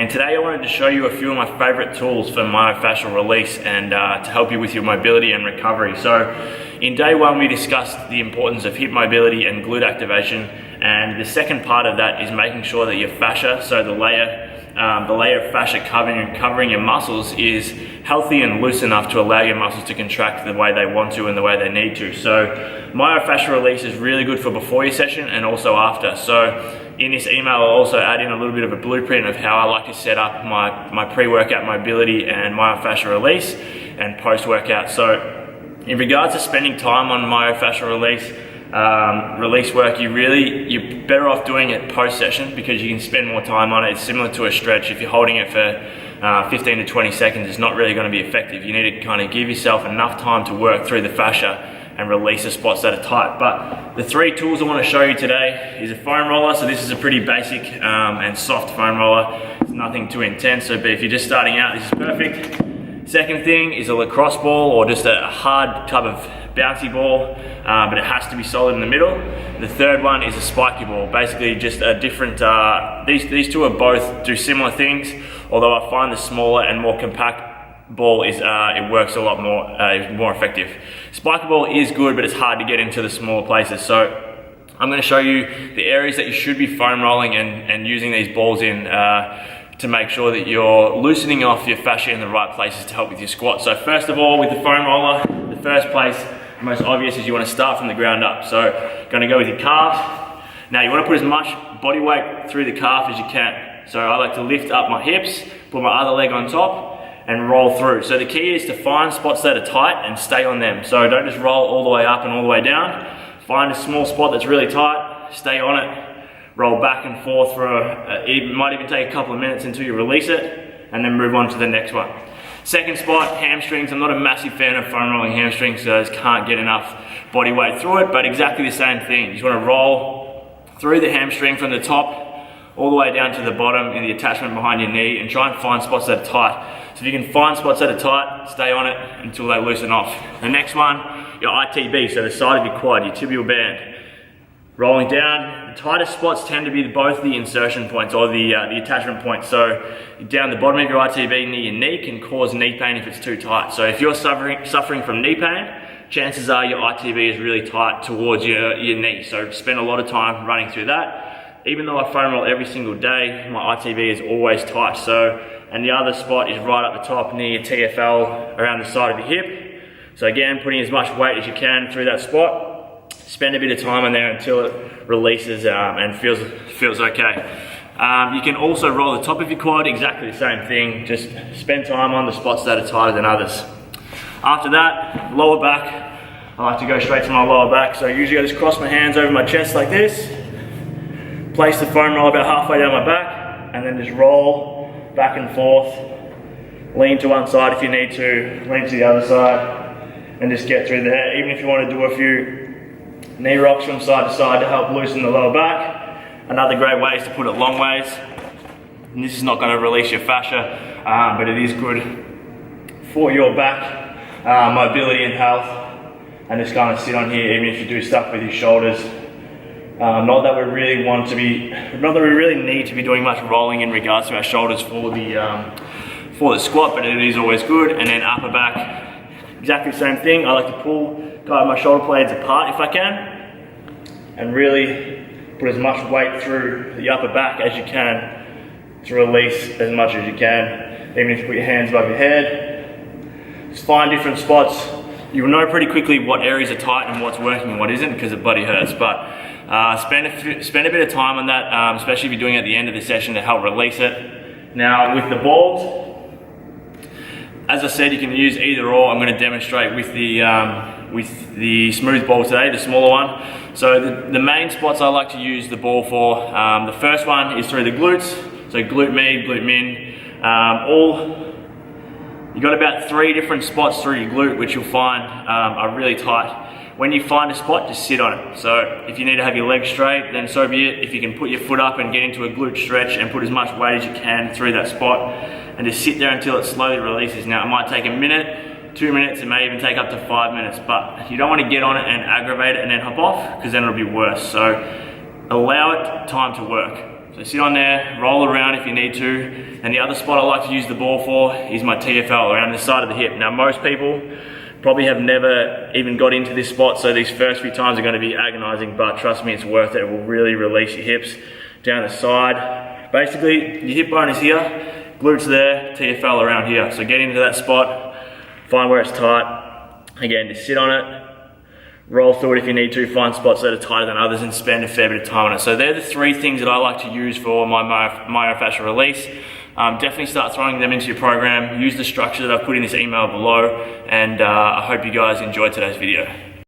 And today I wanted to show you a few of my favorite tools for myofascial release and to help you with your mobility and recovery. So in day one we discussed the importance of hip mobility and glute activation, and the second part of that is making sure that your fascia, so the layer of fascia covering your muscles, is healthy and loose enough to allow your muscles to contract the way they want to and the way they need to. So myofascial release is really good for before your session and also after. So in this email I'll also add in a little bit of a blueprint of how I like to set up my pre-workout mobility and myofascial release and post-workout. So in regards to spending time on myofascial release work, you're better off doing it post-session because you can spend more time on it. It's similar to a stretch. If you're holding it for 15 to 20 seconds, it's not really going to be effective. You need to kind of give yourself enough time to work through the fascia and release the spots that are tight. But the three tools I want to show you today is a foam roller. So this is a pretty basic and soft foam roller. It's nothing too intense, but if you're just starting out, this is perfect. Second thing is a lacrosse ball, or just a hard type of bouncy ball, but it has to be solid in the middle. The third one is a spiky ball, basically just a different, these two are both do similar things, although I find the smaller and more compact ball is it works a lot more effective. Spiky ball is good, but it's hard to get into the smaller places. So I'm going to show you the areas that you should be foam rolling and using these balls in to make sure that you're loosening off your fascia in the right places to help with your squat. So first of all, with the foam roller, the first place, the most obvious, is you want to start from the ground up. So going to go with your calf. Now you want to put as much body weight through the calf as you can. So I like to lift up my hips, put my other leg on top, and roll through. So the key is to find spots that are tight and stay on them. So don't just roll all the way up and all the way down. Find a small spot that's really tight, stay on it, roll back and forth for it might even take a couple of minutes until you release it, and then move on to the next one. Second spot, hamstrings. I'm not a massive fan of foam rolling hamstrings, so I just can't get enough body weight through it, but exactly the same thing. You just want to roll through the hamstring from the top all the way down to the bottom in the attachment behind your knee, and try and find spots that are tight. So if you can find spots that are tight, stay on it until they loosen off. The next one, your ITB, so the side of your quad, your tibial band. Rolling down, the tightest spots tend to be both the insertion points or the attachment points. So down the bottom of your ITB near your knee can cause knee pain if it's too tight. So if you're suffering from knee pain, chances are your ITB is really tight towards your knee. So spend a lot of time running through that. Even though I foam roll every single day, my ITB is always tight. So, and the other spot is right up the top near your TFL around the side of your hip. So again, putting as much weight as you can through that spot. Spend a bit of time in there until it releases and feels okay. You can also roll the top of your quad, exactly the same thing. Just spend time on the spots that are tighter than others. After that, lower back. I like to go straight to my lower back. So usually I just cross my hands over my chest like this. Place the foam roller about halfway down my back, and then just roll back and forth. Lean to one side if you need to, lean to the other side, and just get through there. Even if you want to do a few knee rocks from side to side to help loosen the lower back. Another great way is to put it long ways. And this is not going to release your fascia, but it is good for your back mobility and health. And just kind of sit on here, even if you do stuff with your shoulders. Not that we really need to be doing much rolling in regards to our shoulders for the squat, but it is always good. And then upper back, exactly the same thing. I like to guide my shoulder blades apart if I can, and really put as much weight through the upper back as you can to release as much as you can. Even if you put your hands above your head, just find different spots. You'll know pretty quickly what areas are tight and what's working and what isn't, because it bloody hurts. But spend a bit of time on that, especially if you're doing it at the end of the session to help release it. Now with the balls, as I said, you can use either or. I'm going to demonstrate with the smooth ball today, the smaller one. So the main spots I like to use the ball for, the first one is through the glutes. So glute med, glute min, you've got about 3 different spots through your glute which you'll find are really tight. When you find a spot, just sit on it. So if you need to have your legs straight, then so be it. If you can put your foot up and get into a glute stretch and put as much weight as you can through that spot, and just sit there until it slowly releases. Now it might take a minute, 2 minutes, it may even take up to 5 minutes, but you don't want to get on it and aggravate it and then hop off, because then it'll be worse. So allow it time to work. So sit on there, roll around if you need to. And the other spot I like to use the ball for is my TFL, around the side of the hip. Now most people probably have never even got into this spot, so these first few times are going to be agonizing, but trust me, it's worth it. It will really release your hips down the side. Basically, your hip bone is here, glutes there, TFL around here. So get into that spot, find where it's tight. Again, just sit on it, roll through it if you need to, find spots that are tighter than others and spend a fair bit of time on it. So they're the three things that I like to use for my myo-fascial release. Definitely start throwing them into your program. Use the structure that I've put in this email below, and I hope you guys enjoyed today's video.